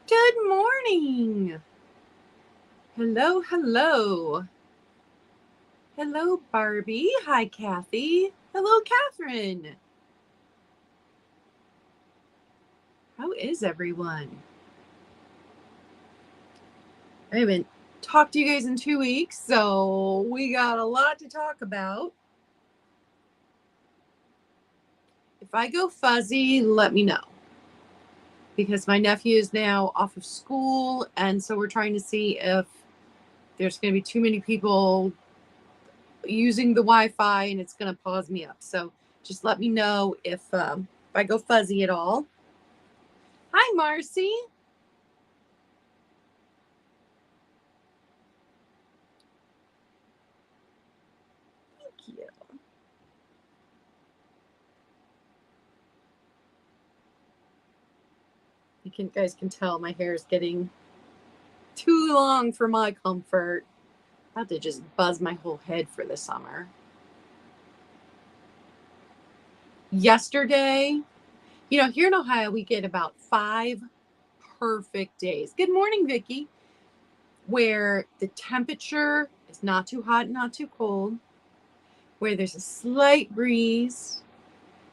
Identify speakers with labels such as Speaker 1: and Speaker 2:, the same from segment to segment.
Speaker 1: Good morning. Hello, hello. Hello, Barbie. Hi, Kathy. Hello, Catherine. How is everyone? I haven't talked to you guys in 2 weeks, so we got a lot to talk about. If I go fuzzy, let me know. Because my nephew is now off of school, and so we're trying to see if there's going to be too many people using the Wi-Fi and it's going to pause me up. So just let me know if I go fuzzy at all. Hi, Marcy. Thank you. You guys can tell my hair is getting too long for my comfort. I have to just buzz my whole head for the summer. Yesterday, here in Ohio, we get about 5 perfect days. Good morning, Vicki. Where the temperature is not too hot, not too cold, where there's a slight breeze,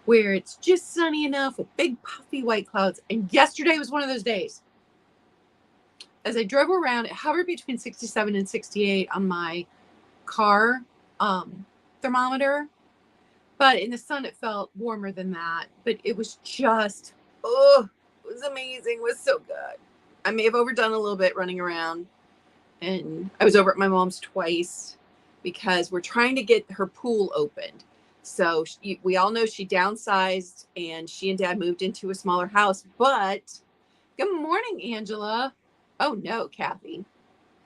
Speaker 1: where it's just sunny enough with big puffy white clouds. And yesterday was one of those days. As I drove around, it hovered between 67 and 68 on my car thermometer. But in the sun, it felt warmer than that. But it was just, it was amazing. It was so good. I may have overdone a little bit running around. And I was over at my mom's twice because we're trying to get her pool opened. So we all know she downsized and she and Dad moved into a smaller house. But good morning, Angela. Oh, no, Kathy.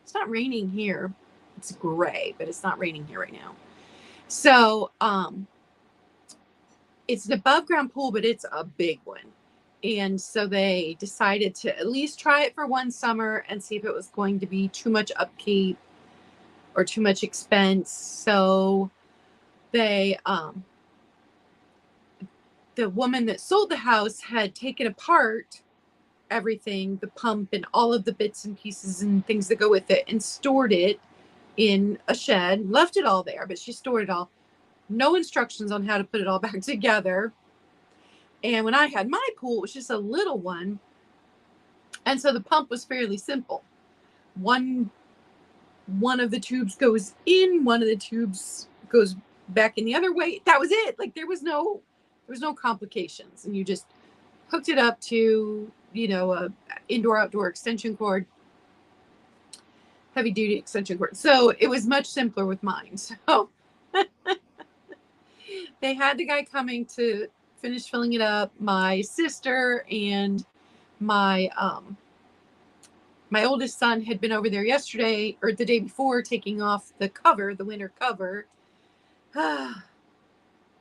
Speaker 1: It's not raining here. It's gray, but it's not raining here right now. So it's an above ground pool, but it's a big one. And so they decided to at least try it for one summer and see if it was going to be too much upkeep or too much expense. So they the woman that sold the house had taken apart everything, the pump and all of the bits and pieces and things that go with it, and stored it in a shed, left it all there, but she stored it all. No instructions on how to put it all back together. And when I had my pool, it was just a little one. And so the pump was fairly simple. One of the tubes goes in, one of the tubes goes back in the other way. That was it. Like there was no complications. And you just hooked it up to, a indoor outdoor extension cord, heavy duty extension cord. So it was much simpler with mine. So they had the guy coming to finish filling it up. My sister and my oldest son had been over there yesterday or the day before taking off the winter cover.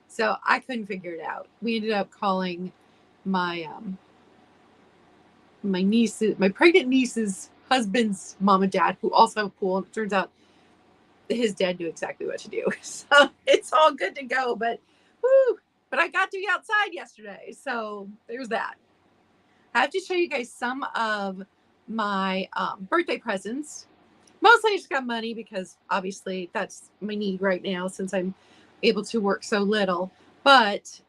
Speaker 1: So I couldn't figure it out. We ended up calling my my pregnant niece's husband's mom and dad, who also have a pool. And it turns out his dad knew exactly what to do. So it's all good to go. But I got to be outside yesterday. So there's that. I have to show you guys some of my birthday presents. Mostly I just got money because obviously that's my need right now since I'm able to work so little. But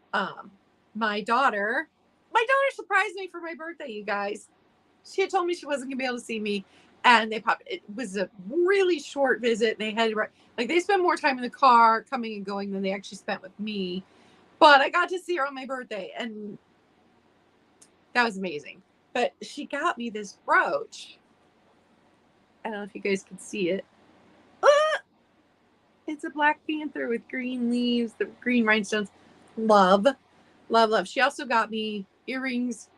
Speaker 1: my daughter surprised me for my birthday, you guys. She had told me she wasn't gonna be able to see me, and it was a really short visit. They had they spent more time in the car coming and going than they actually spent with me. But I got to see her on my birthday, and that was amazing. But she got me this brooch. I don't know if you guys can see it. It's a Black Panther with green leaves, the green rhinestones. Love, love, love. She also got me earrings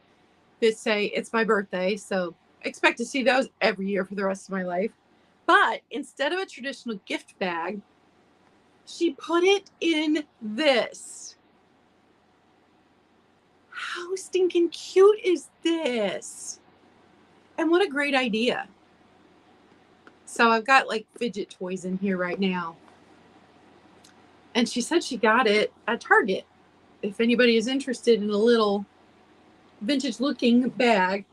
Speaker 1: that say it's my birthday. So I expect to see those every year for the rest of my life. But instead of a traditional gift bag, she put it in this. How stinking cute is this? And what a great idea. So I've got fidget toys in here right now. And she said she got it at Target. If anybody is interested in a little vintage looking bag.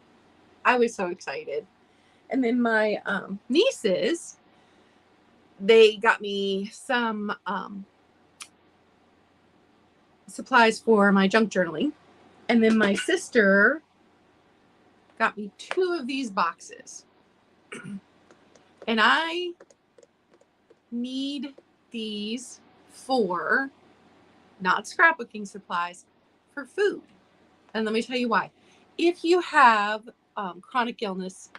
Speaker 1: I was so excited. And then my nieces, they got me some supplies for my junk journaling. And then my sister got me 2 of these boxes. And I need these for not scrapbooking supplies, for food. And let me tell you why. If you have chronic illness,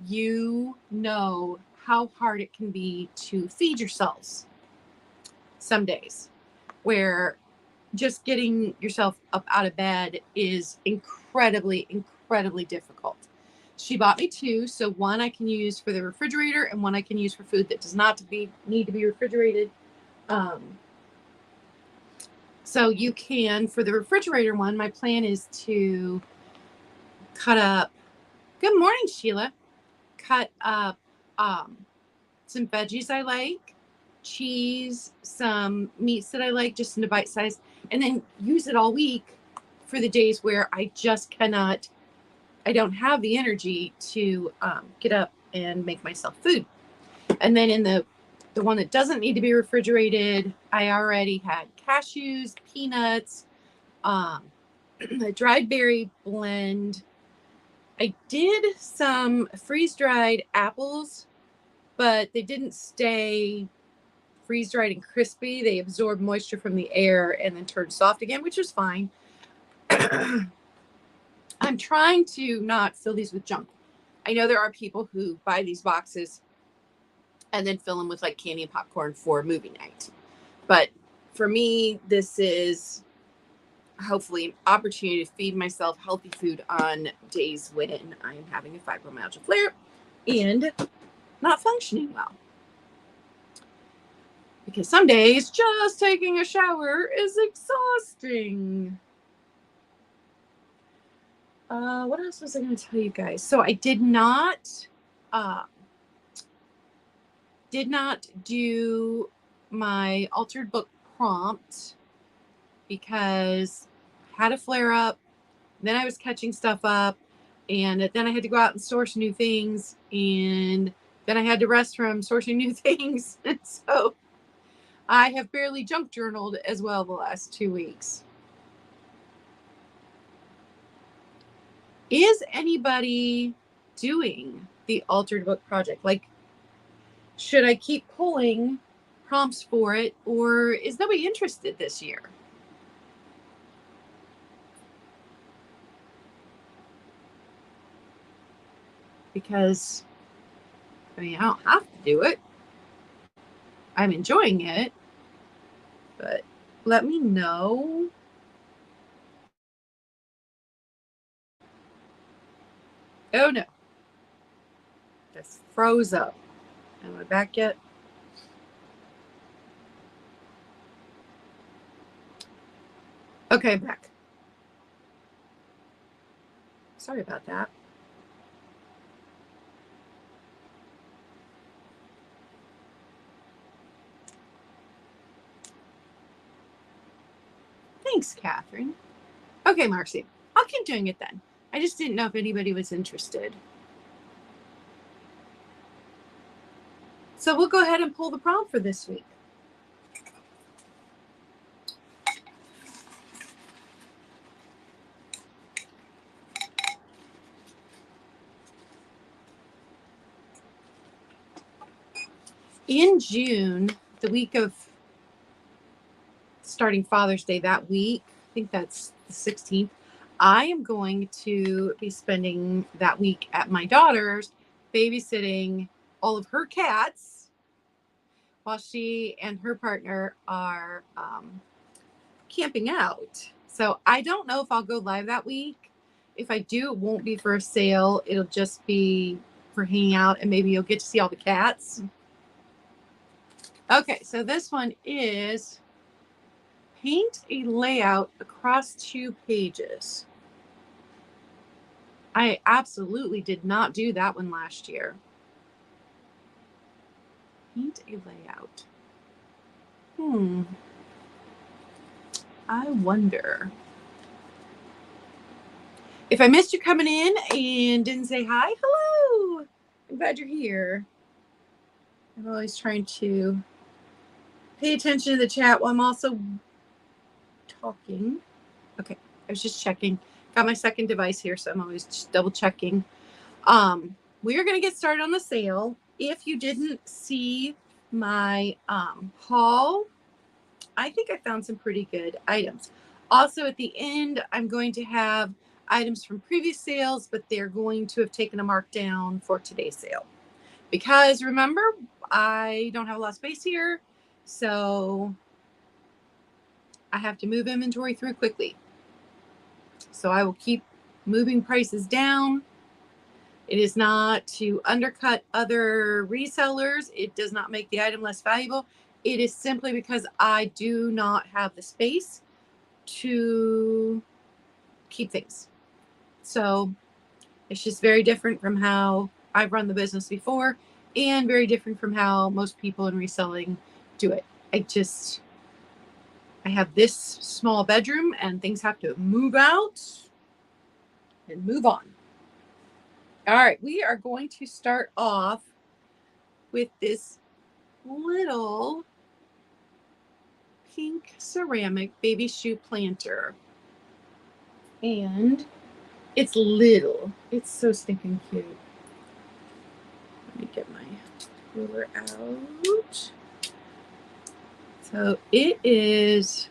Speaker 1: you know how hard it can be to feed yourselves some days, where just getting yourself up out of bed is incredibly, incredibly difficult. She bought me 2, so one I can use for the refrigerator and one I can use for food that does not need to be refrigerated. So you can, for the refrigerator one, my plan is to cut up, good morning, Sheila, cut up some veggies I like, cheese, some meats that I like, just into bite size, and then use it all week for the days where I just cannot, I don't have the energy to get up and make myself food. And then in the one that doesn't need to be refrigerated, I already had cashews, peanuts, a dried berry blend. I did some freeze-dried apples, but they didn't stay freeze-dried and crispy. They absorb moisture from the air and then turn soft again, which is fine. I'm trying to not fill these with junk. I know there are people who buy these boxes and then fill them with like candy and popcorn for movie night. But for me, this is hopefully an opportunity to feed myself healthy food on days when I'm having a fibromyalgia flare and not functioning well. Because some days just taking a shower is exhausting. What else was I going to tell you guys? So I did not do my altered book prompt because I had a flare up. Then I was catching stuff up, and then I had to go out and source new things, and then I had to rest from sourcing new things. And so I have barely junk journaled as well the last 2 weeks. Is anybody doing the altered book project? Like, should I keep pulling prompts for it, or is nobody interested this year? Because, I mean, I don't have to do it. I'm enjoying it, but let me know. Oh no. Just froze up. Am I back yet? Okay, back. Sorry about that. Thanks, Catherine. Okay, Marcy. I'll keep doing it then. I just didn't know if anybody was interested. So we'll go ahead and pull the prompt for this week. In June, the week of starting Father's Day that week, I think that's the 16th, I am going to be spending that week at my daughter's, babysitting all of her cats while she and her partner are camping out. So I don't know if I'll go live that week. If I do, it won't be for a sale. It'll just be for hanging out, and maybe you'll get to see all the cats. Okay, so this one is paint a layout across 2 pages. I absolutely did not do that one last year. Paint a layout. I wonder. If I missed you coming in and didn't say hi, hello. I'm glad you're here. I'm always trying to pay attention to the chat while I'm also talking. Okay, I was just checking. Got my second device here, so I'm always just double checking. We are going to get started on the sale. If you didn't see my haul, I think I found some pretty good items. Also, at the end, I'm going to have items from previous sales, but they're going to have taken a markdown for today's sale. Because remember, I don't have a lot of space here, so I have to move inventory through quickly. So I will keep moving prices down. It is not to undercut other resellers. It does not make the item less valuable. It is simply because I do not have the space to keep things. So it's just very different from how I've run the business before and very different from how most people in reselling do it. I have this small bedroom and things have to move out and move on. All right, we are going to start off with this little pink ceramic baby shoe planter. And it's little. It's so stinking cute. Let me get my ruler out. So it is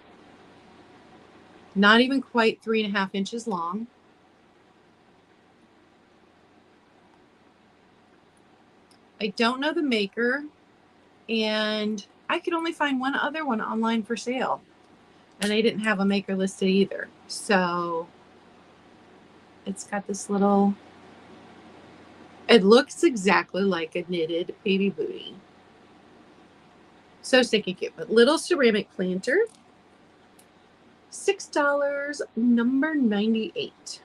Speaker 1: not even quite 3.5 inches long. I don't know the maker, and I could only find one other one online for sale, and they didn't have a maker listed either. So it's got this little, it looks exactly like a knitted baby booty. So stinking cute. But little ceramic planter, $6, number 98.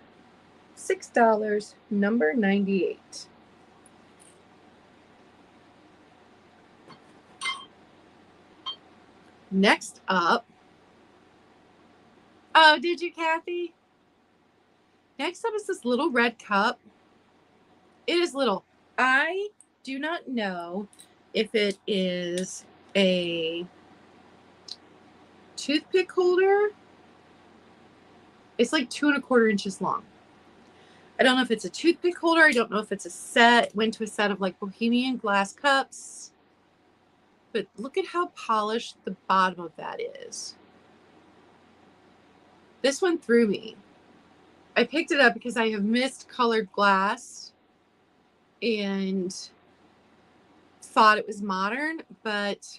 Speaker 1: $6, number 98. Next up, oh, did you, Kathy? Next up is this little red cup. It is little. I do not know if it is a toothpick holder. It's like 2.25 inches long. I don't know if it's a toothpick holder. I don't know if it's a set. Went to a set of like Bohemian glass cups. But look at how polished the bottom of that is. This one threw me. I picked it up because I have missed colored glass and thought it was modern, but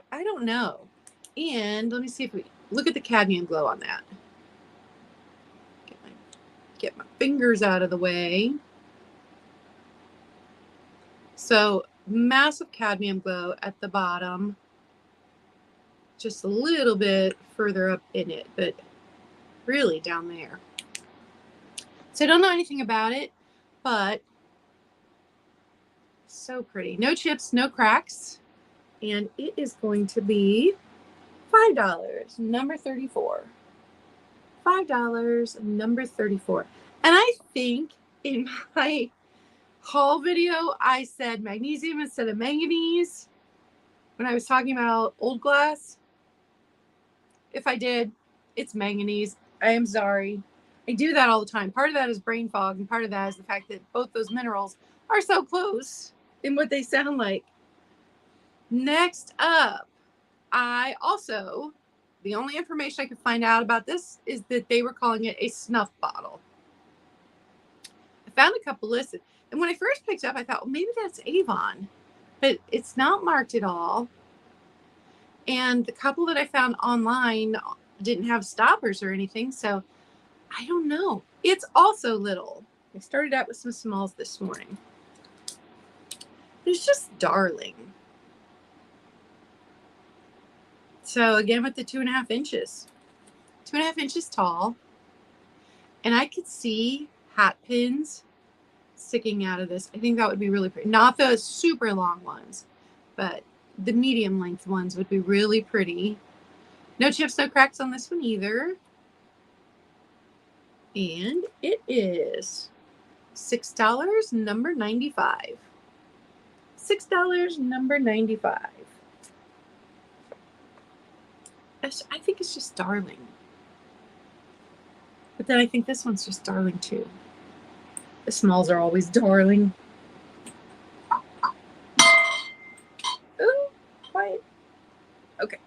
Speaker 1: I don't know. And let me see if we look at the cadmium glow on that. Get my fingers out of the way. So massive cadmium glow at the bottom, just a little bit further up in it, but really down there. So I don't know anything about it, but so pretty. No chips, no cracks. And it is going to be $5, number 34. $5, number 34. And I think in my haul video, I said magnesium instead of manganese when I was talking about old glass. If I did, it's manganese. I am sorry. I do that all the time. Part of that is brain fog, and part of that is the fact that both those minerals are so close in what they sound like. Next up, the only information I could find out about this is that they were calling it a snuff bottle. I found a couple listed. And when I first picked it up, I thought, well, maybe that's Avon. But it's not marked at all. And the couple that I found online didn't have stoppers or anything. So I don't know. It's also little. I started out with some smalls this morning. It's just darling. So again, with the 2.5 inches. 2.5 inches tall. And I could see hat pins sticking out of this. I think that would be really pretty. Not the super long ones, but the medium length ones would be really pretty. No chips, no cracks on this one either. And it is $6, number 95. $6, number 95. I think it's just darling. But then I think this one's just darling too. The smalls are always darling. Ooh, quiet. Okay.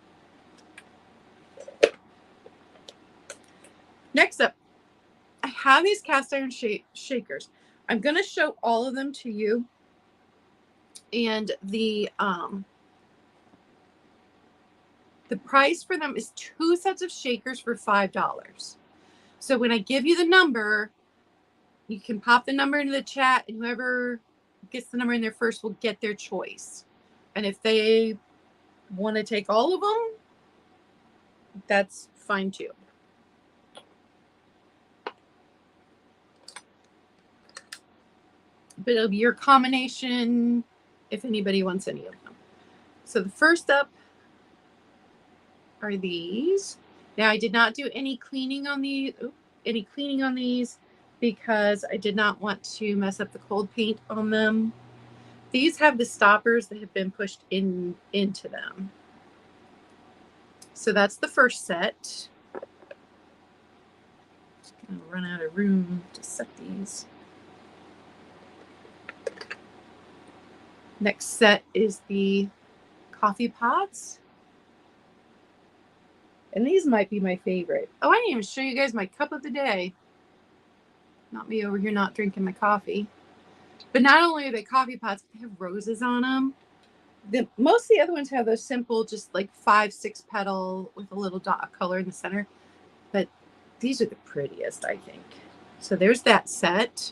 Speaker 1: Next up, I have these cast iron shakers. I'm going to show all of them to you. And the price for them is 2 sets of shakers for $5. So when I give you the number, you can pop the number into the chat, and whoever gets the number in there first will get their choice. And if they want to take all of them, that's fine too. But it'll be your combination if anybody wants any of them. So the first up are these. Now I did not do any cleaning on these, because I did not want to mess up the cold paint on them. These have the stoppers that have been pushed into them. So that's the first set. I'm gonna run out of room to set these. Next set is the coffee pots. And these might be my favorite. Oh, I didn't even show you guys my cup of the day. Not me over here not drinking my coffee. But not only are they coffee pots, they have roses on them. Most of the other ones have those simple, just like 5-6 petal with a little dot of color in the center. But these are the prettiest, I think. So there's that set.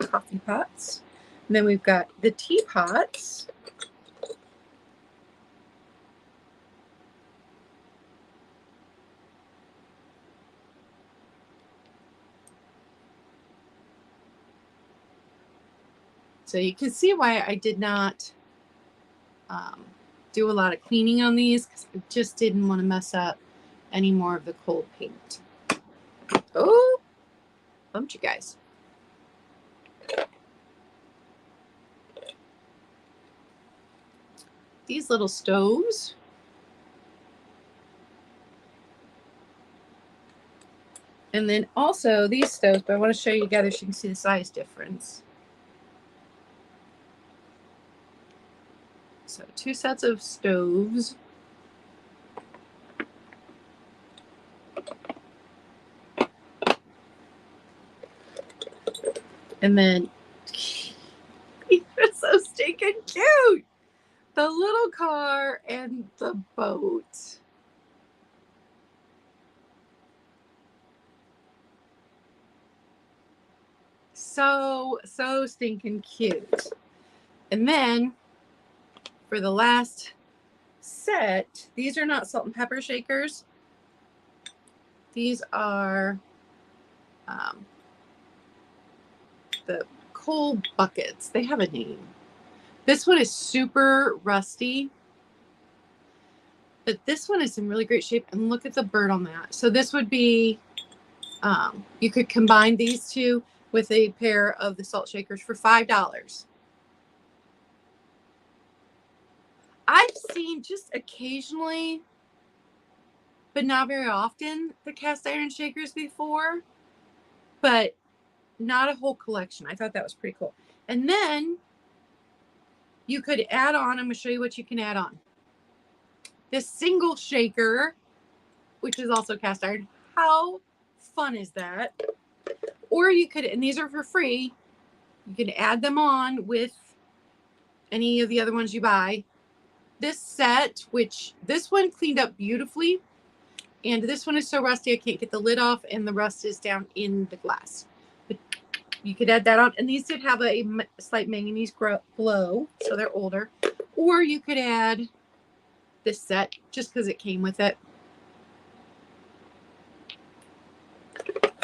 Speaker 1: Coffee pots. And then we've got the teapots. So you can see why I did not do a lot of cleaning on these, because I just didn't want to mess up any more of the cold paint. Oh, bumped you guys. These little stoves. And then also these stoves, but I want to show you together so you can see the size difference. So 2 sets of stoves. And then they're so stinking cute. The little car and the boat. So stinking cute. And then for the last set, these are not salt and pepper shakers. These are the coal buckets. They have a name. This one is super rusty, but this one is in really great shape. And look at the bird on that. So this would be, you could combine these two with a pair of the salt shakers for $5. I've seen just occasionally, but not very often, the cast iron shakers before, but not a whole collection. I thought that was pretty cool. And then you could add on, I'm going to show you what you can add on. This single shaker, which is also cast iron. How fun is that? Or you could, and these are for free, you can add them on with any of the other ones you buy. This set, which this one cleaned up beautifully, and this one is so rusty I can't get the lid off, and the rust is down in the glass. But you could add that on, and these did have a slight manganese glow, so they're older. Or you could add this set just because it came with it.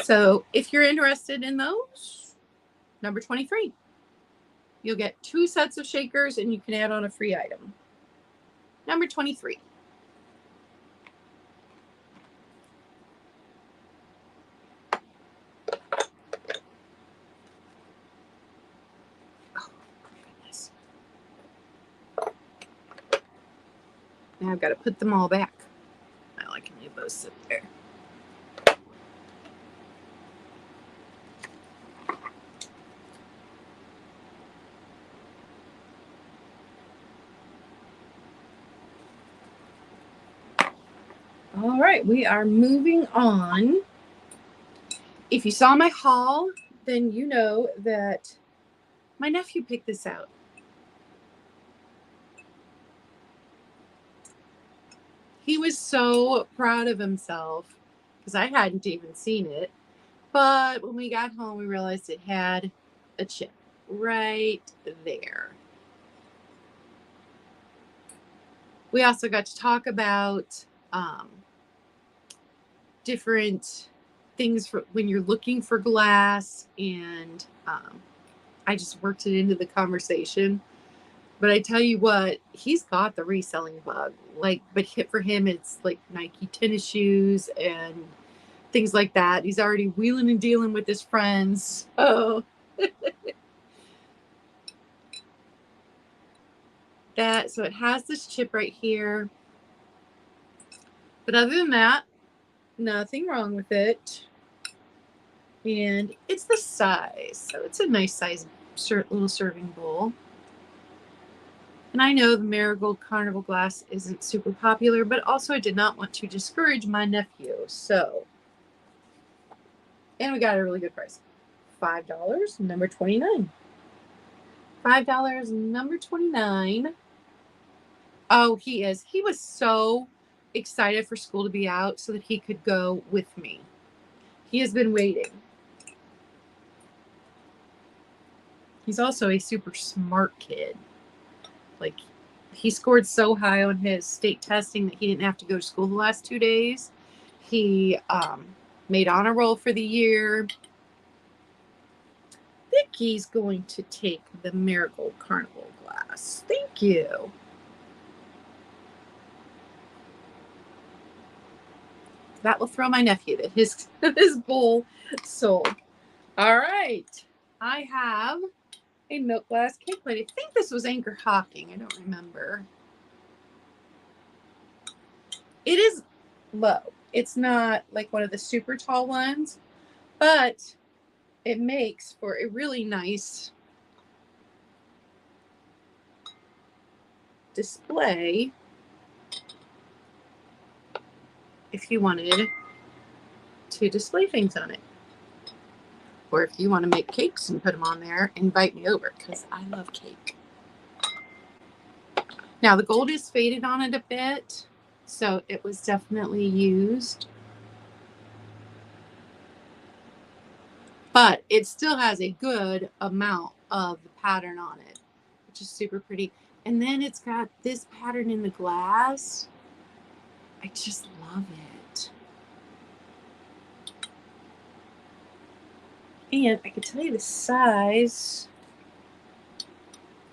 Speaker 1: So if you're interested in those, number 23. You'll get 2 sets of shakers, and you can add on a free item. Number 23. Now I've got to put them all back. I can leave those sit there. All right, we are moving on. If you saw my haul, then you know that my nephew picked this out. He was so proud of himself because I hadn't even seen it. But when we got home, we realized it had a chip right there. We also got to talk about different things for when you're looking for glass, and I just worked it into the conversation. But I tell you what, he's got the reselling bug. But for him, it's like Nike tennis shoes and things like that. He's already wheeling and dealing with his friends. Oh, so it has this chip right here. But other than that, nothing wrong with it. And it's the size. So it's a nice size little serving bowl. And I know the Marigold Carnival glass isn't super popular, but also I did not want to discourage my nephew. So, and we got a really good price. $5, number 29. $5, number 29. Oh, he is. He was so excited for school to be out so that he could go with me. He has been waiting. He's also a super smart kid. Like, he scored so high on his state testing that he didn't have to go to school the last 2 days. He made honor roll for the year. Vicky's going to take the Marigold Carnival glass. Thank you. That will throw my nephew that his bowl sold. All right. I have a milk glass cake plate. I think this was Anchor Hawking. I don't remember. It is low. It's not like one of the super tall ones, but it makes for a really nice display if you wanted to display things on it. Or if you want to make cakes and put them on there, invite me over because I love cake. Now the gold is faded on it a bit, so it was definitely used. But it still has a good amount of the pattern on it, which is super pretty. And then it's got this pattern in the glass. I just love it. And I can tell you the size.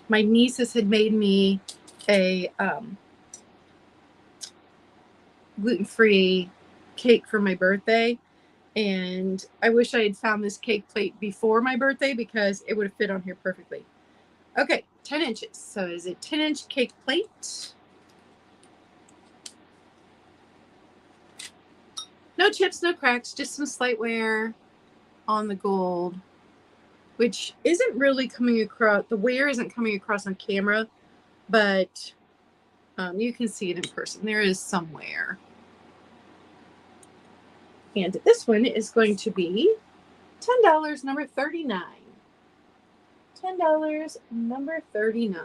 Speaker 1: My nieces had made me a gluten-free cake for my birthday. And I wish I had found this cake plate before my birthday because it would have fit on here perfectly. Okay, 10 inches. So is it 10-inch cake plate? No chips, no cracks, just some slight wear on the gold, which isn't really coming across. The wear isn't coming across on camera, but you can see it in person. There is some wear. And this one is going to be $10, number 39. $10, number 39.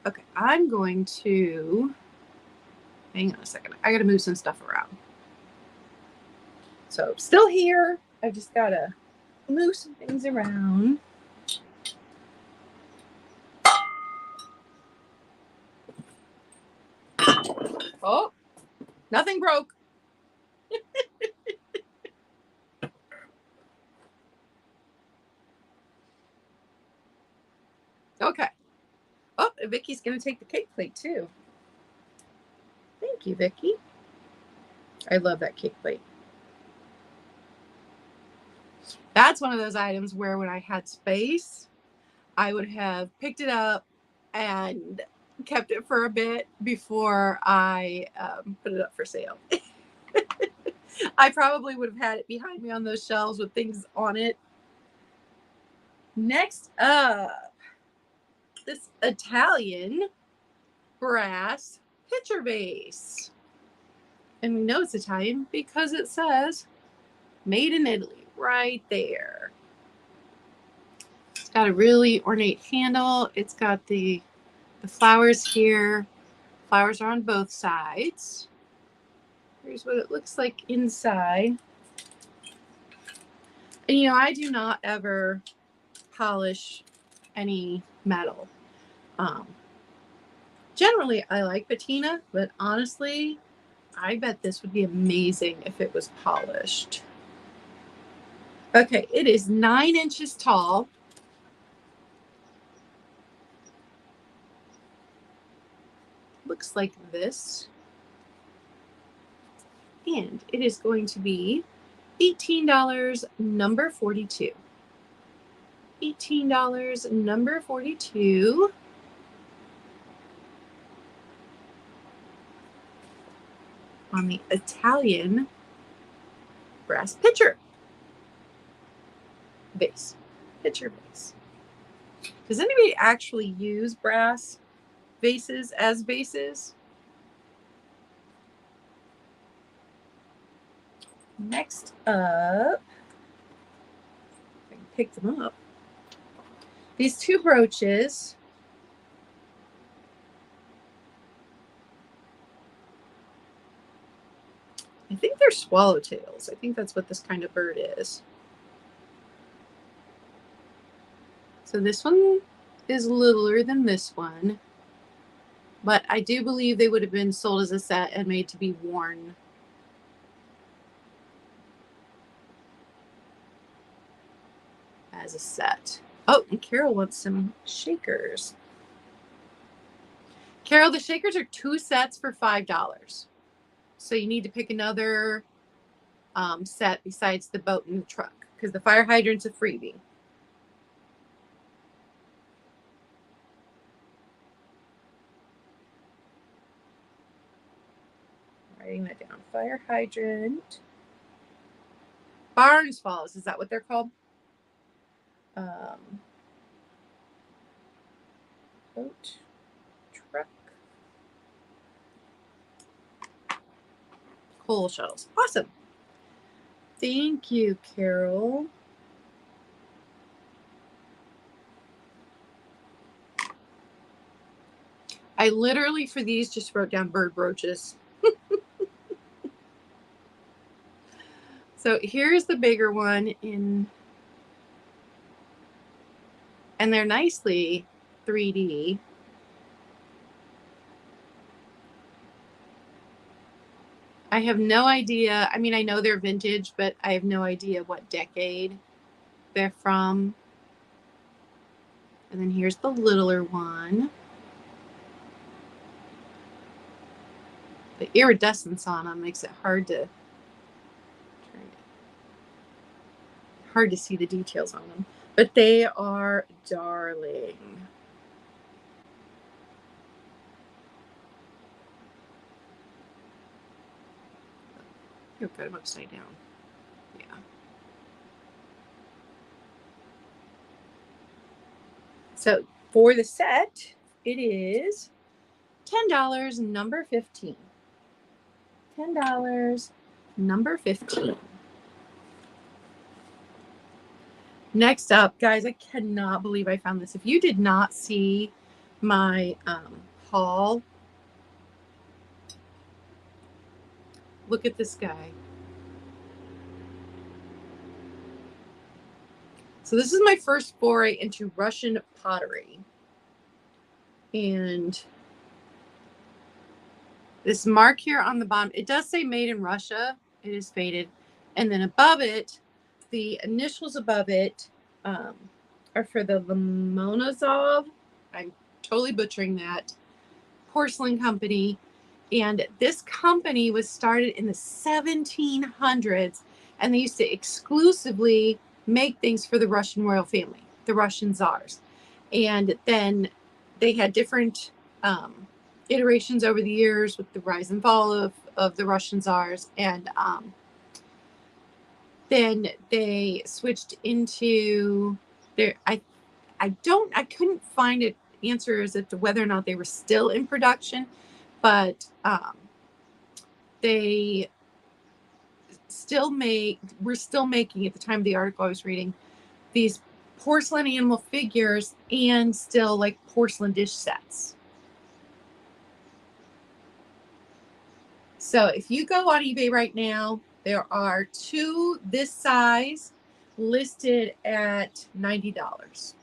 Speaker 1: Okay, I'm going to, hang on a second. I got to move some stuff around. So still here. I just got to move some things around. Oh, nothing broke. Okay. Oh, Vicky's going to take the cake plate too. Thank you, Vicky. I love that cake plate. That's one of those items where when I had space, I would have picked it up and kept it for a bit before I put it up for sale. I probably would have had it behind me on those shelves with things on it. Next up, this Italian brass pitcher vase. And we know it's Italian because it says made in Italy right there. It's got a really ornate handle. It's got the flowers here. Flowers are on both sides. Here's what it looks like inside. And you know, I do not ever polish any metal. Generally, I like patina, but honestly, I bet this would be amazing if it was polished. Okay, it is 9 inches tall. Looks like this. And it is going to be $18, number 42. $18, number 42. On the Italian brass pitcher vase. Pitcher vase. Does anybody actually use brass vases as vases? Next up, I can pick them up. These two brooches. I think they're swallowtails. I think that's what this kind of bird is. So this one is littler than this one, but I do believe they would have been sold as a set and made to be worn. As a set. Oh, and Carol wants some shakers. Carol, the shakers are 2 sets for $5. So you need to pick another set besides the boat and the truck, because the fire hydrant's a freebie. Writing that down. Fire hydrant. Barns Falls, is that what they're called? Boat, truck, coal shells. Awesome. Thank you, Carol. I literally, for these, just wrote down bird brooches. So here's the bigger one and they're nicely 3D. I have no idea. I mean, I know they're vintage, but I have no idea what decade they're from. And then here's the littler one. The iridescence on them makes it hard to see the details on them. But they are darling. Oh, got them upside down. Yeah. So for the set, it is $10, number 15. $10, number 15. Next up, guys, I cannot believe I found this. If you did not see my haul, look at this guy. So this is my first foray into Russian pottery. And this mark here on the bottom, it does say made in Russia. It is faded. And then above it, the initials above it are for the Lomonosov. I'm totally butchering that. Porcelain company. And this company was started in the 1700s. And they used to exclusively make things for the Russian royal family, the Russian czars. And then they had different iterations over the years with the rise and fall of the Russian czars. And then they switched into their, I couldn't find an answer as to whether or not they were still in production, but we're still making, at the time of the article I was reading, these porcelain animal figures and still like porcelain dish sets. So if you go on eBay right now, there are 2 this size listed at $90.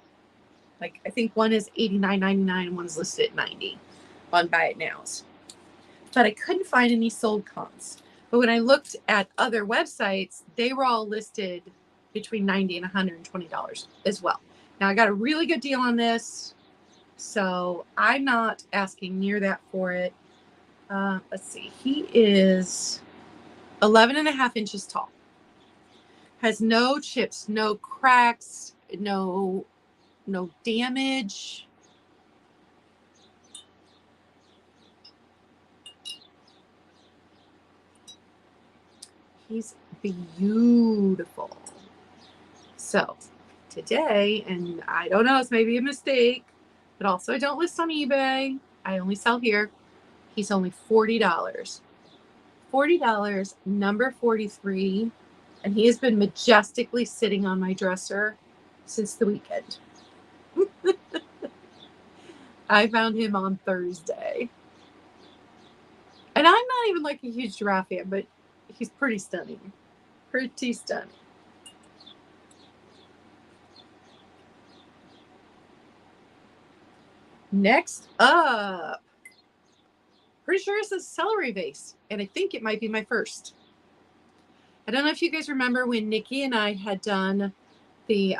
Speaker 1: Like, I think one is $89.99 and one's listed at $90 on Buy It Nows. But I couldn't find any sold comps. But when I looked at other websites, they were all listed between $90 and $120 as well. Now, I got a really good deal on this, so I'm not asking near that for it. Let's see. He is 11.5 inches tall. Has no chips, no cracks, no damage. He's beautiful. So today, and I don't know, it's maybe a mistake, but also I don't list on eBay. I only sell here. He's only $40. $40, number 43. And he has been majestically sitting on my dresser since the weekend. I found him on Thursday. And I'm not even like a huge giraffe fan, but he's pretty stunning. Pretty stunning. Next up, pretty sure it's a celery vase, and I think it might be my first. I don't know if you guys remember when Nikki and I had done the,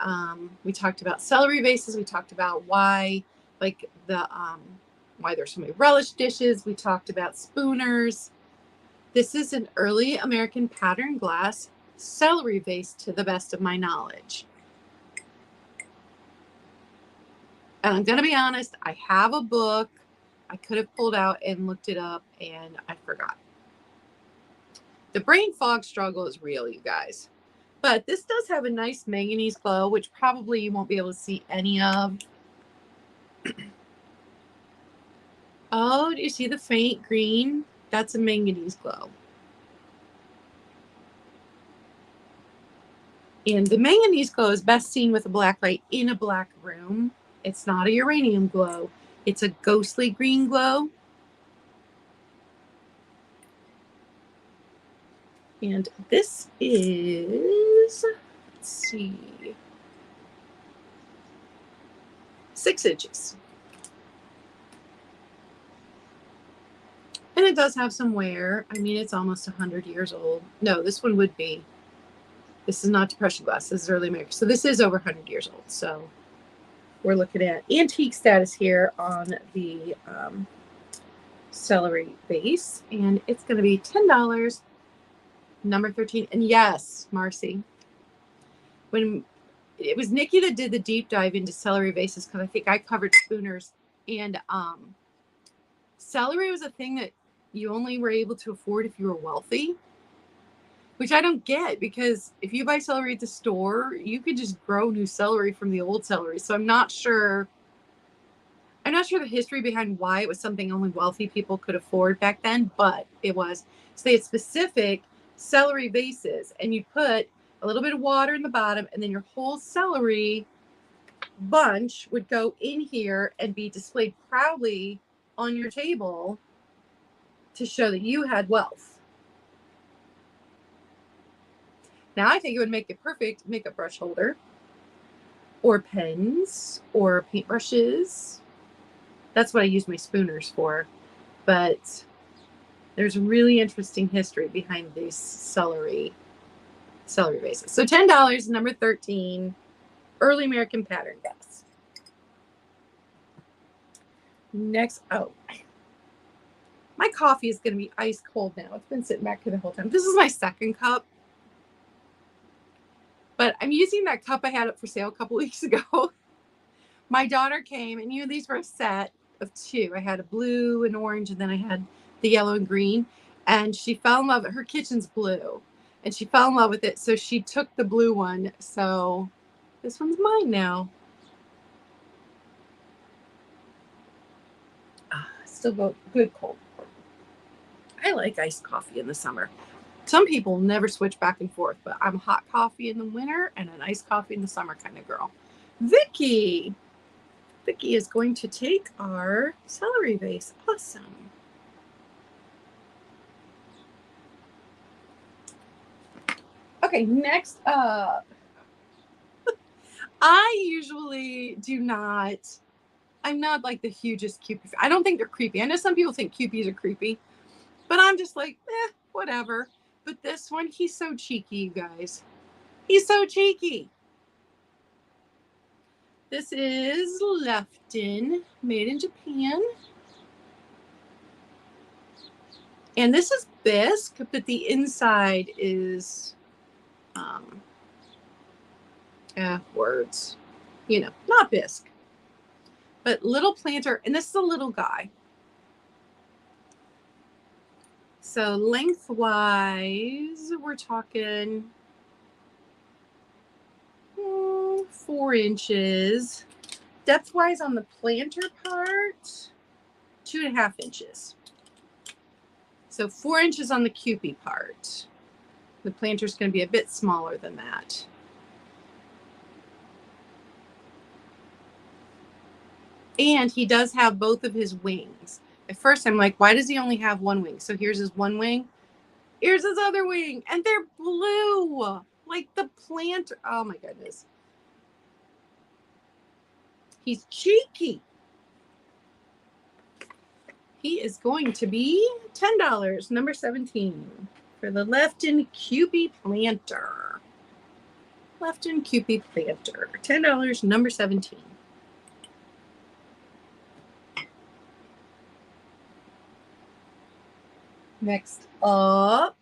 Speaker 1: we talked about celery vases. We talked about why, like why there's so many relish dishes. We talked about spooners. This is an early American pattern glass celery vase to the best of my knowledge. And I'm going to be honest, I have a book I could have pulled out and looked it up, and I forgot. The brain fog struggle is real, you guys. But this does have a nice manganese glow, which probably you won't be able to see any of. Oh, do you see the faint green? That's a manganese glow. And the manganese glow is best seen with a black light in a black room. It's not a uranium glow. It's a ghostly green glow. And this is, let's see, 6 inches. And it does have some wear. I mean, it's almost 100 years old. No, this one would be. This is not depression glass. This is early American. So this is over 100 years old. So we're looking at antique status here on the celery vase. And it's going to be $10, number 13. And yes, Marcy, when it was Nikki that did the deep dive into celery vases, because I think I covered spooners. And celery was a thing that you only were able to afford if you were wealthy, which I don't get, because if you buy celery at the store, you could just grow new celery from the old celery. So I'm not sure the history behind why it was something only wealthy people could afford back then, but it was. So they had specific celery vases, and you put a little bit of water in the bottom, and then your whole celery bunch would go in here and be displayed proudly on your table to show that you had wealth. Now, I think it would make a perfect makeup brush holder, or pens, or paintbrushes. That's what I use my spooners for. But there's a really interesting history behind these celery vases. So $10, number 13, early American pattern glass. Next, my coffee is going to be ice cold now. It's been sitting back here the whole time. This is my second cup. But I'm using that cup I had up for sale a couple weeks ago. My daughter came, and these were a set of 2. I had a blue and orange, and then I had the yellow and green. And she fell in love. Her kitchen's blue, and she fell in love with it. So she took the blue one. So this one's mine now. Still good cold. I like iced coffee in the summer. Some people never switch back and forth, but I'm a hot coffee in the winter and an iced coffee in the summer kind of girl. Vicki is going to take our celery vase. Awesome. Okay, next up. I usually I'm not like the hugest Kewpie. I don't think they're creepy. I know some people think Kewpies are creepy, but I'm just like, whatever. But this one, he's so cheeky, you guys. He's so cheeky. This is Lefton, made in Japan. And this is bisque, but the inside is, words. Not bisque. But little planter, and this is a little guy. So lengthwise, we're talking 4 inches. Depth-wise on the planter part, 2.5 inches. So 4 inches on the Kewpie part. The planter's going to be a bit smaller than that. And he does have both of his wings. At first, I'm like, why does he only have one wing? So here's his one wing. Here's his other wing. And they're blue. Like the planter. Oh, my goodness. He's cheeky. He is going to be $10, number 17, for the Lefton Kewpie planter. Lefton Kewpie planter. $10, number 17. Next up.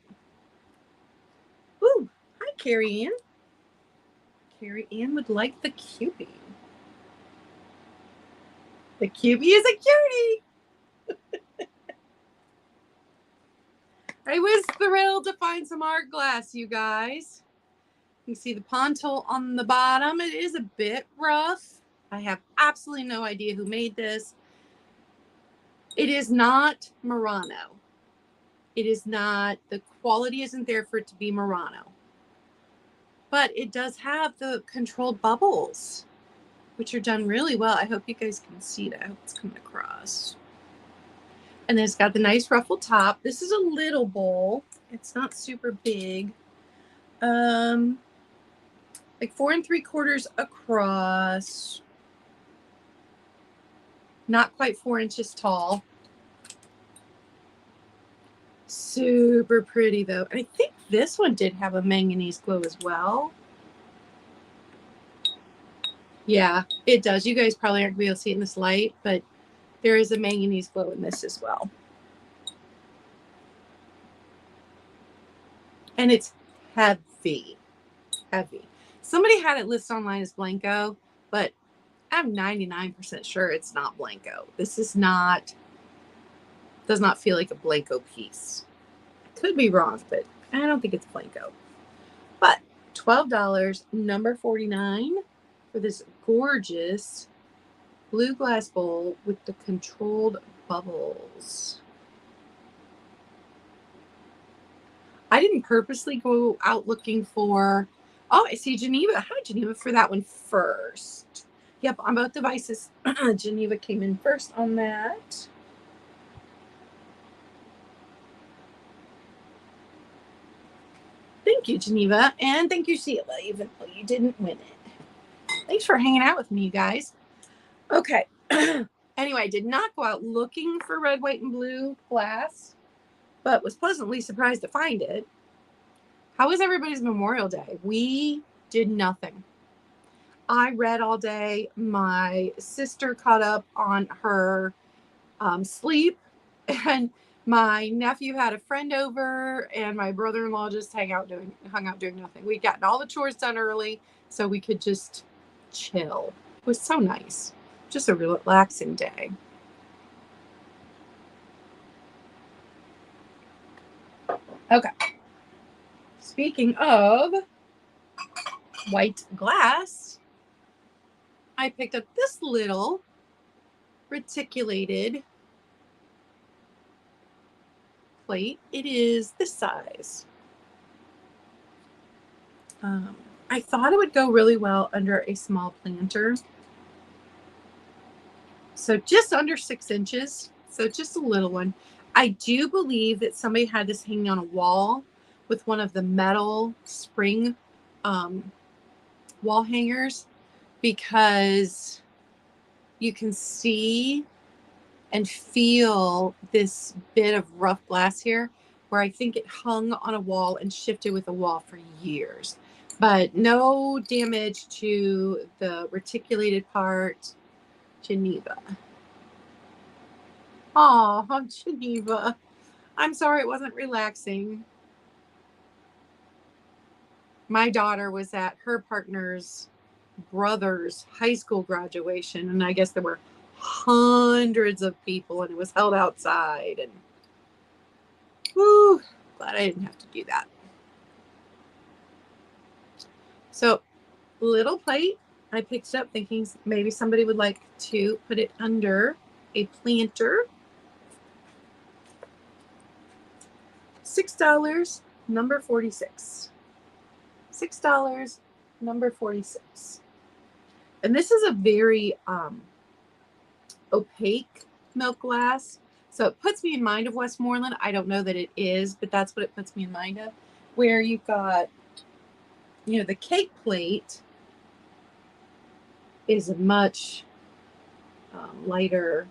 Speaker 1: Ooh, hi, Carrie Ann. Carrie Ann would like the Kewpie. The Kewpie is a cutie. I was thrilled to find some art glass, you guys. You see the pontil on the bottom. It is a bit rough. I have absolutely no idea who made this. It is not Murano. It is not, the quality isn't there for it to be Murano. But it does have the controlled bubbles, which are done really well. I hope you guys can see that. I hope it's coming across. And then it's got the nice ruffled top. This is a little bowl. It's not super big. Like 4 3/4 across. Not quite 4 inches tall. Super pretty though. And I think this one did have a manganese glow as well. Yeah, it does. You guys probably aren't going to be able to see it in this light, but there is a manganese glow in this as well. And it's heavy. Heavy. Somebody had it listed online as Blanco, but I'm 99% sure it's not Blanco. This is not, does not feel like a Blanco piece. Could be wrong, but I don't think it's Blanco. But $12, number 49, for this gorgeous blue glass bowl with the controlled bubbles. I didn't purposely go out looking for, oh, I see Geneva. Hi, Geneva, for that one first. Yep, on both devices, Geneva came in first on that. Thank you, Geneva. And thank you, Sheila, even though you didn't win it. Thanks for hanging out with me, you guys. Okay. Anyway, I did not go out looking for red, white, and blue glass, but was pleasantly surprised to find it. How was everybody's Memorial Day? We did nothing. I read all day. My sister caught up on her sleep, and My nephew had a friend over, and my brother-in-law just hung out doing nothing. We'd gotten all the chores done early, so we could just chill. It was so nice. Just a relaxing day. Okay. Speaking of white glass, I picked up this little reticulated plate. It is this size. I thought it would go really well under a small planter. So just under 6 inches. So just a little one. I do believe that somebody had this hanging on a wall with one of the metal spring wall hangers, because you can see and feel this bit of rough glass here, where I think it hung on a wall and shifted with the wall for years. But no damage to the reticulated part. Geneva. Oh, Geneva. I'm sorry it wasn't relaxing. My daughter was at her partner's brother's high school graduation, and I guess there were hundreds of people, and it was held outside. And whew, glad I didn't have to do that. So, little plate. I picked it up thinking maybe somebody would like to put it under a planter. $6, number 46. $6, number 46. And this is a very opaque milk glass. So it puts me in mind of Westmoreland. I don't know that it is, but that's what it puts me in mind of. Where you've got, the cake plate is a much lighter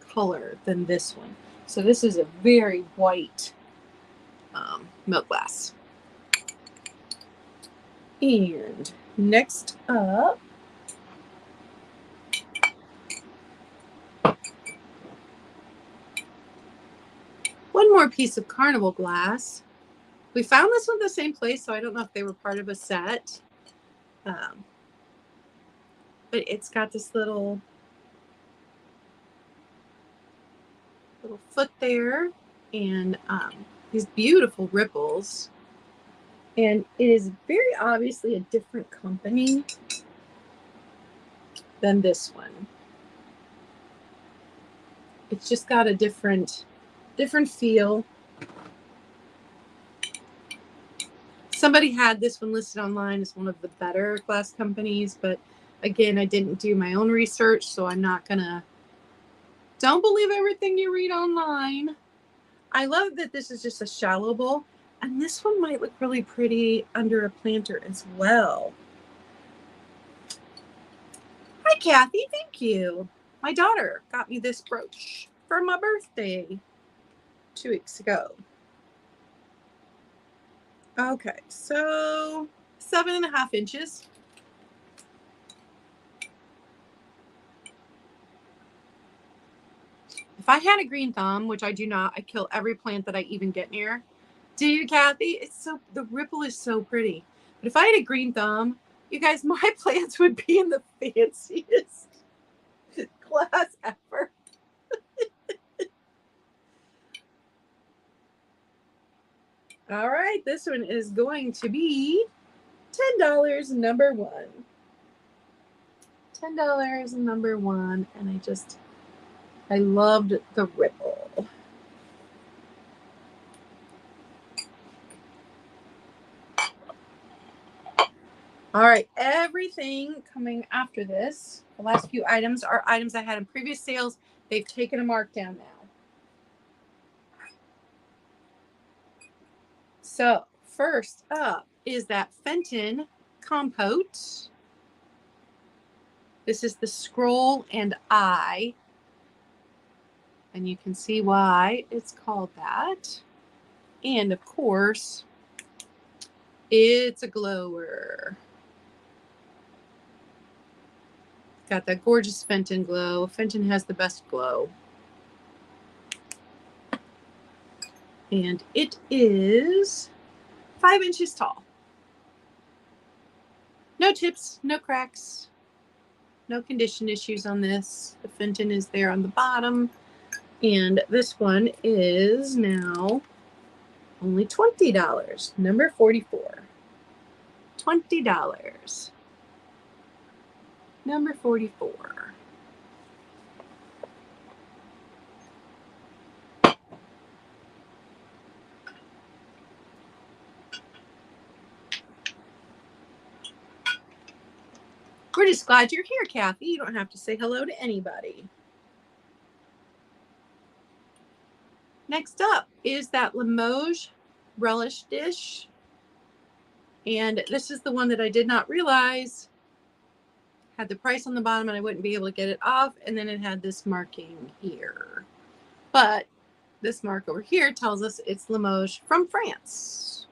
Speaker 1: color than this one. So this is a very white milk glass. And next up, one more piece of carnival glass. We found this one at the same place, so I don't know if they were part of a set. But it's got this little foot there, and these beautiful ripples. And it is very obviously a different company than this one. It's just got a different feel. Somebody had this one listed online as one of the better glass companies, but again, I didn't do my own research, so I'm not gonna. Don't believe everything you read online. I love that this is just a shallow bowl, and this one might look really pretty under a planter as well. Hi, Kathy. Thank you. My daughter got me this brooch for my birthday 2 weeks ago. Okay, so 7.5 inches. If I had a green thumb, which I do not, I kill every plant that I even get near. Do you, Kathy? The ripple is so pretty. But if I had a green thumb, you guys, my plants would be in the fanciest glass ever. All right, this one is going to be $10, number one. $10, number one, and I loved the ripple. All right, everything coming after this, the last few items are items I had in previous sales. They've taken a markdown now. So first up is that Fenton compote. This is the scroll and eye. And you can see why it's called that. And of course, it's a glower. Got that gorgeous Fenton glow. Fenton has the best glow. And it is 5 inches tall. No chips, no cracks, no condition issues on this. The Fenton is there on the bottom. And this one is now only $20. Number 44. $20. Number 44. We're just glad you're here, Kathy. You don't have to say hello to anybody. Next up is that Limoges relish dish. And this is the one that I did not realize had the price on the bottom and I wouldn't be able to get it off. And then it had this marking here. But this mark over here tells us it's Limoges from France.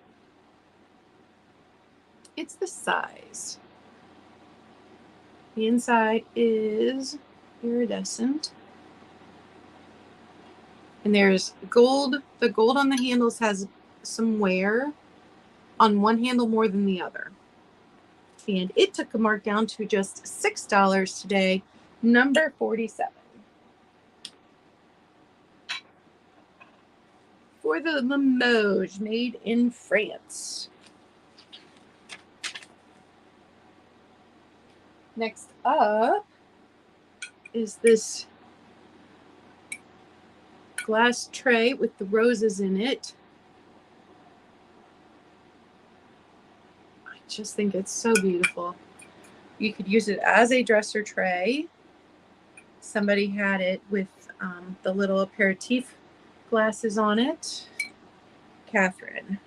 Speaker 1: It's the size. The inside is iridescent. And there's gold. The gold on the handles has some wear on one handle more than the other. And it took a mark down to just $6 today, number 47. For the Limoges, made in France. Next up is this glass tray with the roses in it. I just think it's so beautiful. You could use it as a dresser tray. Somebody had it with the little aperitif glasses on it. Catherine.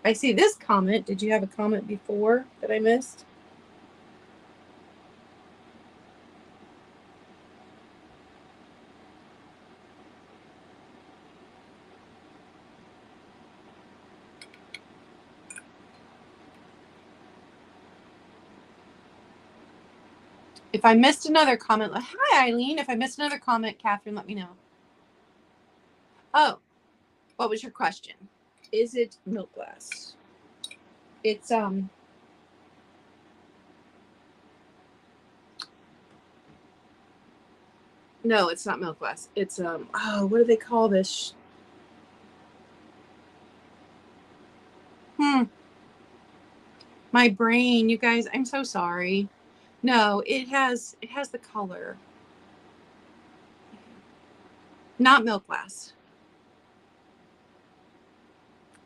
Speaker 1: I see this comment. Did you have a comment before that I missed? If I missed another comment, hi Eileen. If I missed another comment, Catherine, let me know. Oh, what was your question? Is it milk glass? It's no, it's not milk glass. It's oh, what do they call this? My brain, you guys, I'm so sorry. No, it has the color. Not milk glass.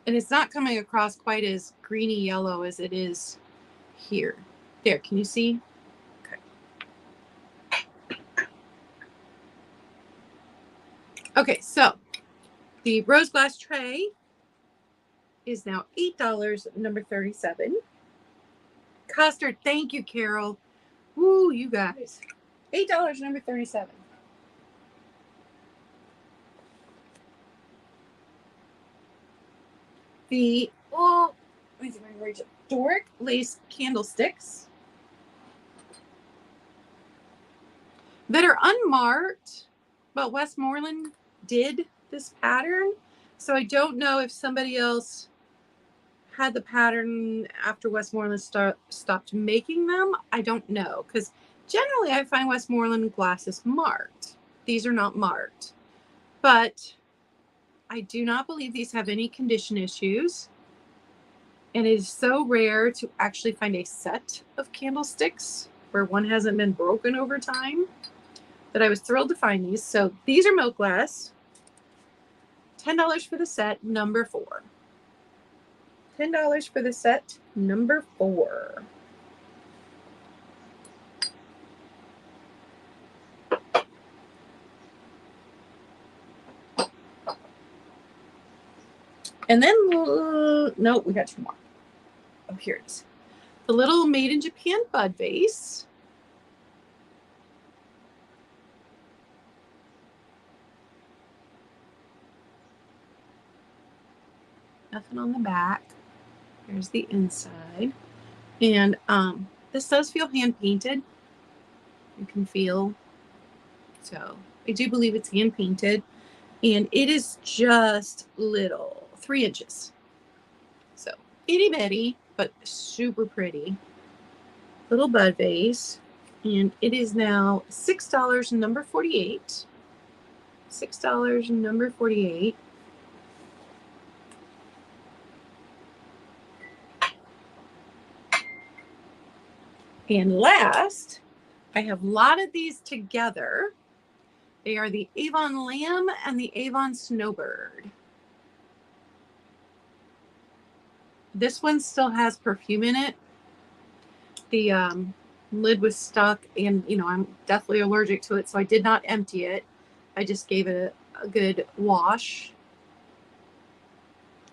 Speaker 1: And it's not coming across quite as greeny yellow as it is here. There, can you see? Okay. Okay, so the rose glass tray is now $8, number 37. Custard, thank you, Carol. Woo, you guys. $8, number 37. The Doric lace candlesticks that are unmarked, but Westmoreland did this pattern. So I don't know if somebody else had the pattern after Westmoreland stopped making them. I don't know, because generally I find Westmoreland glasses marked. These are not marked, but I do not believe these have any condition issues. And it is so rare to actually find a set of candlesticks where one hasn't been broken over time that I was thrilled to find these. So these are milk glass. $10 for the set, number 4. $10 for the set, number 4. And then, no, we got 2 more. Oh, here it is. The little Made in Japan bud vase. Nothing on the back. Here's the inside. And this does feel hand painted. You can feel. So I do believe it's hand painted. And it is just little, 3 inches. So itty bitty, but super pretty. Little bud vase. And it is now $6 and number 48. $6 and number 48. And last, I have lotted these together. They are the Avon Lamb and the Avon Snowbird. This one still has perfume in it. The lid was stuck, and I'm deathly allergic to it, so I did not empty it. I just gave it a good wash.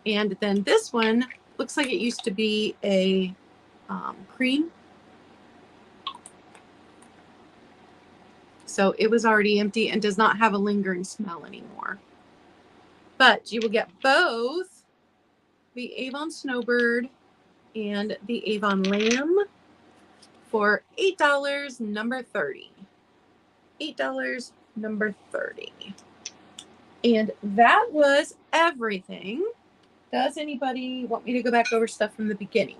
Speaker 1: And then this one looks like it used to be a cream. So it was already empty and does not have a lingering smell anymore. But you will get both the Avon Snowbird and the Avon Lamb for $8, number 30. $8, number 30. And that was everything. Does anybody want me to go back over stuff from the beginning?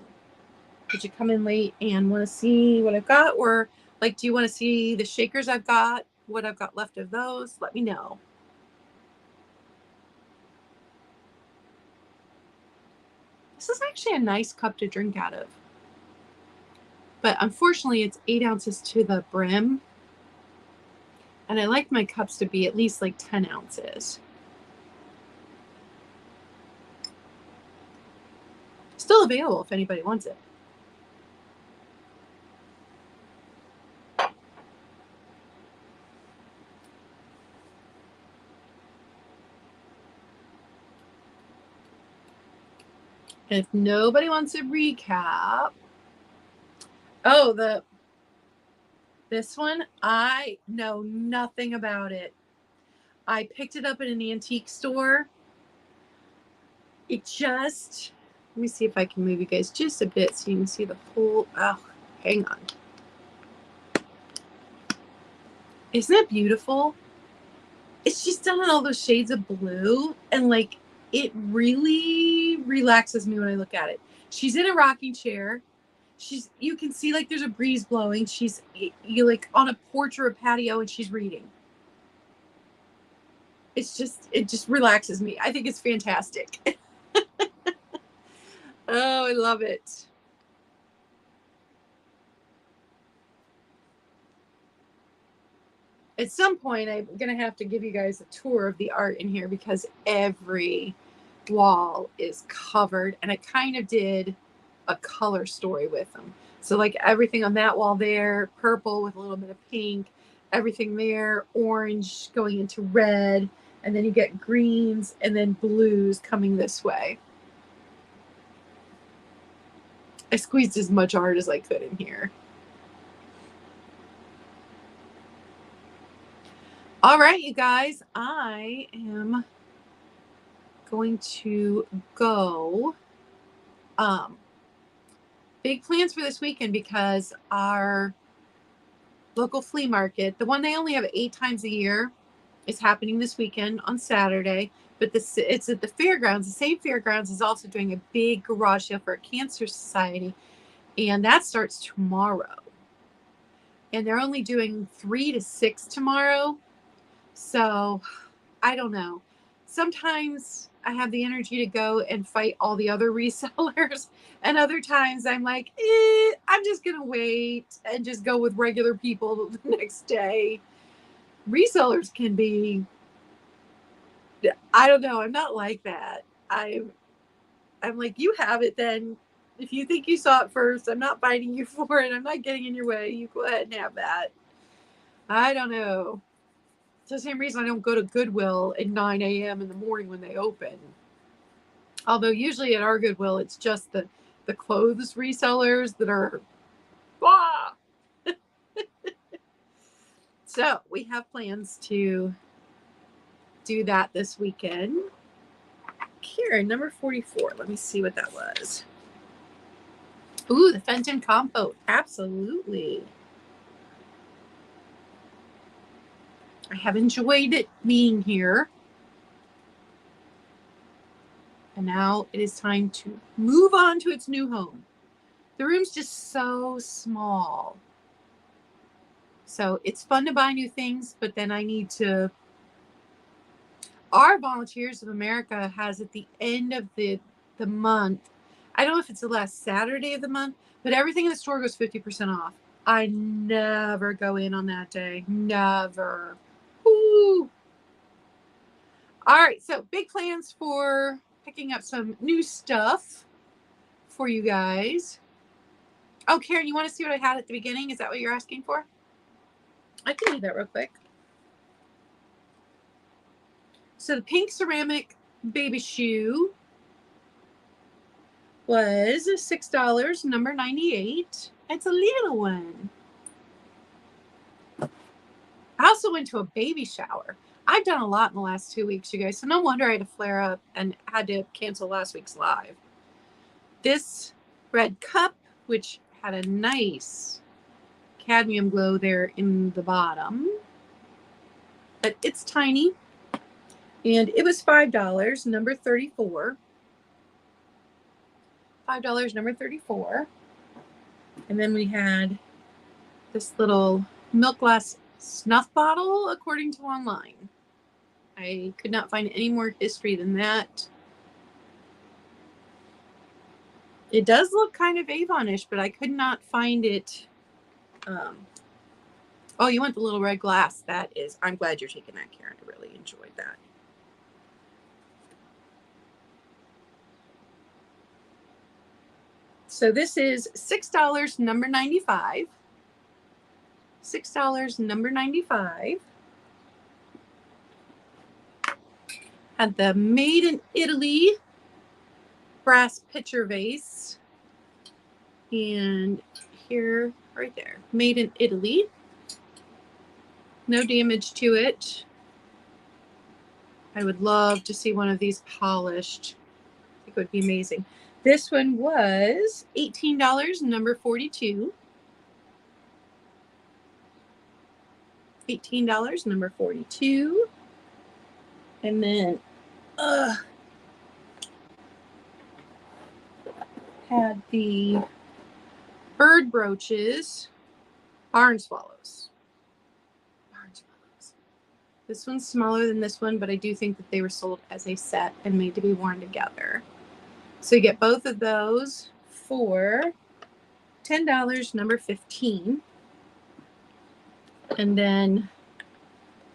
Speaker 1: Did you come in late and want to see what I've got? Or like, do you want to see the shakers I've got? What I've got left of those? Let me know. This is actually a nice cup to drink out of. But unfortunately, it's 8 ounces to the brim. And I like my cups to be at least like 10 ounces. Still available if anybody wants it. And if nobody wants a recap, this one, I know nothing about it. I picked it up at an antique store. Let me see if I can move you guys just a bit so you can see the whole, hang on. Isn't it beautiful? It's just done in all those shades of blue, and like, it really relaxes me when I look at it. She's in a rocking chair. You can see like there's a breeze blowing. You like on a porch or a patio, and she's reading. It just relaxes me. I think it's fantastic. Oh, I love it. At some point, I'm going to have to give you guys a tour of the art in here because every wall is covered, and I kind of did a color story with them. So like everything on that wall there, purple with a little bit of pink, everything there, orange going into red, and then you get greens and then blues coming this way. I squeezed as much art as I could in here. All right, you guys, I am going to go. Big plans for this weekend because our local flea market, the one they only have 8 times a year, is happening this weekend on Saturday. But it's at the fairgrounds. The same fairgrounds is also doing a big garage sale for a cancer society, and that starts tomorrow. And they're only doing 3 to 6 tomorrow. So I don't know. Sometimes I have the energy to go and fight all the other resellers. And other times I'm like, I'm just going to wait and just go with regular people the next day. Resellers can be, I don't know. I'm not like that. I'm like, you have it then. If you think you saw it first, I'm not fighting you for it. I'm not getting in your way. You go ahead and have that. I don't know. It's the same reason I don't go to Goodwill at 9 a.m. in the morning when they open. Although usually at our Goodwill, it's just the clothes resellers that are, So we have plans to do that this weekend. Karen, number 44. Let me see what that was. Ooh, the Fenton Compote. Absolutely. I have enjoyed it being here. And now it is time to move on to its new home. The room's just so small. So it's fun to buy new things, but then I need to... Our Volunteers of America has at the end of the month, I don't know if it's the last Saturday of the month, but everything in the store goes 50% off. I never go in on that day. Never. Woo. All right, so big plans for picking up some new stuff for you guys. Oh, Karen, you want to see what I had at the beginning? Is that what you're asking for? I can do that real quick. So the pink ceramic baby shoe was $6, number 98. It's a little one. I also went to a baby shower. I've done a lot in the last 2 weeks, you guys, so no wonder I had a flare up and had to cancel last week's live. This red cup, which had a nice cadmium glow there in the bottom, but it's tiny, and it was $5, number 34. $5, number 34. And then we had this little milk glass snuff bottle, according to online. I could not find any more history than that. It does look kind of Avon-ish, but I could not find it. Oh, you want the little red glass. That is, I'm glad you're taking that, Karen. I really enjoyed that. So this is $6, number 95. $6, number 95. Had the Made in Italy brass pitcher vase. And here, right there, Made in Italy. No damage to it. I would love to see one of these polished. I think it would be amazing. This one was $18, number 42. $18, number 42. And then had the bird brooches, barn swallows. This one's smaller than this one, but I do think that they were sold as a set and made to be worn together. So you get both of those for $10, number 15. And then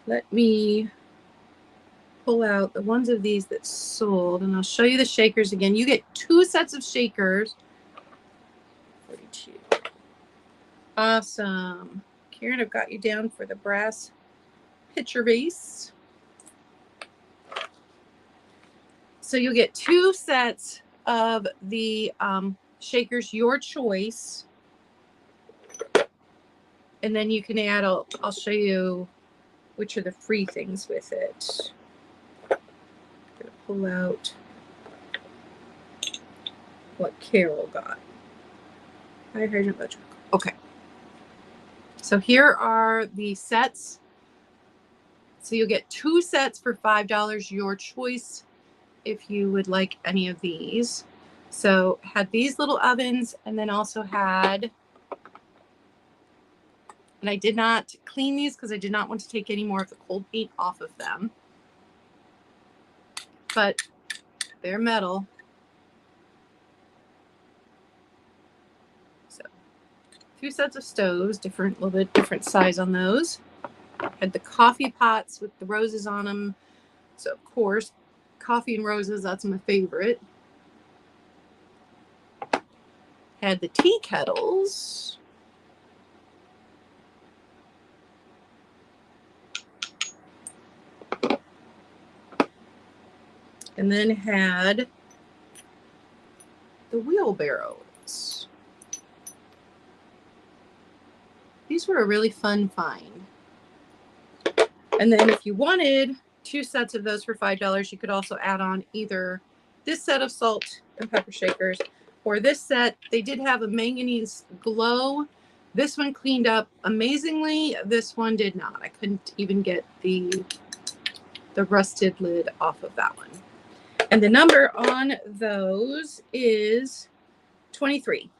Speaker 1: let me pull out the ones of these that sold, and I'll show you the shakers again. You get 2 sets of shakers. 42. Awesome. Karen, I've got you down for the brass pitcher vase. So you'll get 2 sets of the shakers, your choice. And then you can add, I'll show you which are the free things with it. I'm gonna pull out what Carol got. Okay. So here are the sets. So you'll get 2 sets for $5, your choice, if you would like any of these. So had these little ovens, and then also had, and I did not clean these because I did not want to take any more of the cold paint off of them. But they're metal. So 2 sets of stoves, little bit different size on those. Had the coffee pots with the roses on them. So of course, coffee and roses, that's my favorite. Had the tea kettles. And then had the wheelbarrows. These were a really fun find. And then if you wanted 2 sets of those for $5, you could also add on either this set of salt and pepper shakers or this set. They did have a manganese glow. This one cleaned up amazingly. This one did not. I couldn't even get the rusted lid off of that one. And the number on those is 23.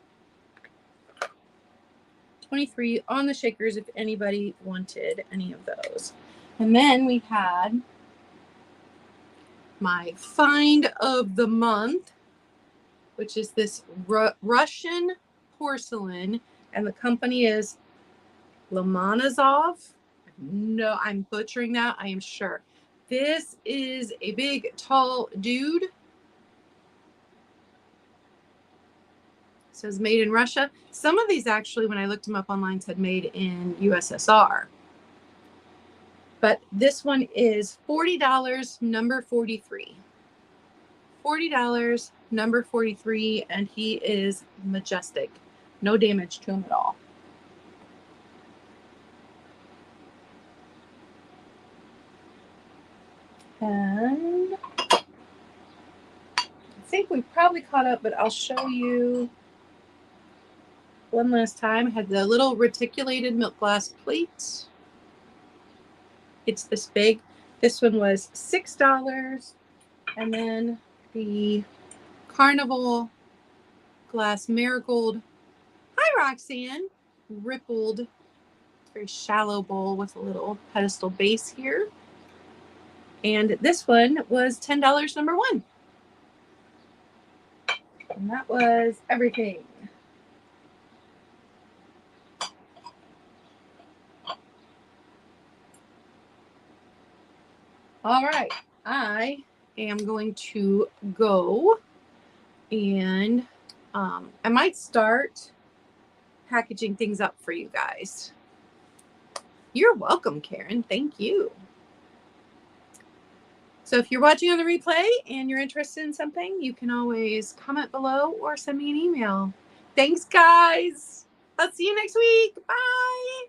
Speaker 1: 23 on the shakers if anybody wanted any of those. And then we had my find of the month, which is this Russian porcelain, and the company is Lomonozov. No, I'm butchering that, I am sure. This is a big, tall dude. It says made in Russia. Some of these actually, when I looked them up online, said made in USSR. But this one is $40, number 43. $40, number 43, and he is majestic. No damage to him at all. And I think we probably caught up, but I'll show you one last time. I had the little reticulated milk glass plate. It's this big. This one was $6. And then the Carnival glass marigold. Hi, Roxanne. Rippled, very shallow bowl with a little pedestal base here. And this one was $10, number 1. And that was everything. All right, I am going to go, and I might start packaging things up for you guys. You're welcome, Karen. Thank you. So if you're watching on the replay and you're interested in something, you can always comment below or send me an email. Thanks, guys. I'll see you next week. Bye.